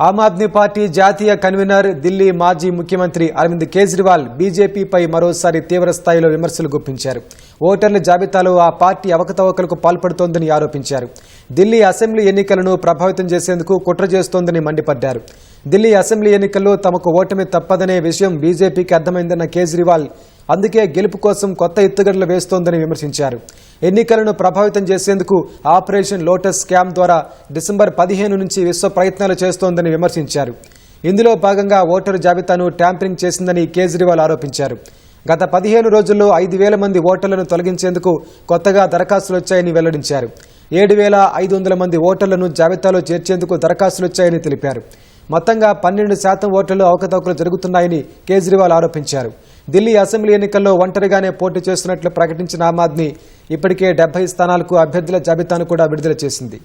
Aam Aadmi party జాతీయ convener Delhi మాజీ ముఖ్యమంత్రి అరవింద్ కేజ్రీవాల్ బీజేపీపై మరోసారి తీవ్ర స్థాయిలో విమర్శలు గుప్పించారు. ఓటర్ల జాబితాలో ఆ పార్టీ అవకతవకలకు పాల్పడుతోందని ఆరోపించారు. ఢిల్లీ అసెంబ్లీ ఎన్నికలను ప్రభావితం చేసేందుకు కుట్ర చేస్తోందని మండిపడ్డారు. ఢిల్లీ అసెంబ్లీ ఎన్నికల్లో తమకు ఓటమి తప్పదనే విషయం బీజేపీకి అర్థమైందన్న కేజ్రీవాల్ అందుకే గెలుపు కోసం కొత్త ఎత్తుగడలు వేస్తోందని విమర్శించారు. ఎన్నికలను ప్రభావితం చేసేందుకు ఆపరేషన్ లోటస్ స్కామ్ ద్వారా డిసెంబర్ 15 నుంచి విశ్వ ప్రయత్నాలు చేస్తోందని విమర్శించారు. ఇందులో భాగంగా ఓటరు జాబితాను ట్యాంపరింగ్ చేసిందని కేజ్రీవాల్ ఆరోపించారు. గత 15 రోజుల్లో 5,000 మంది ఓటర్లను తొలగించేందుకు కొత్తగా దరఖాస్తులు వచ్చాయని వెల్లడించారు. 7,500 మంది ఓటర్లను జాబితాలో చేర్చేందుకు దరఖాస్తులు వచ్చాయని తెలిపారు. మొత్తంగా 12% ఓటర్లు అవకతవకలు జరుగుతున్నాయని కేజ్రీవాల్ ఆరోపించారు. ఢిల్లీ అసెంబ్లీ ఎన్నికల్లో ఒంటరిగానే పోటీ చేస్తున్నట్లు ప్రకటించిన ఆమ్ ఆద్మీ ఇప్పటికే 70 స్థానాలకు అభ్యర్థుల జాబితాను కూడా విడుదల చేసింది.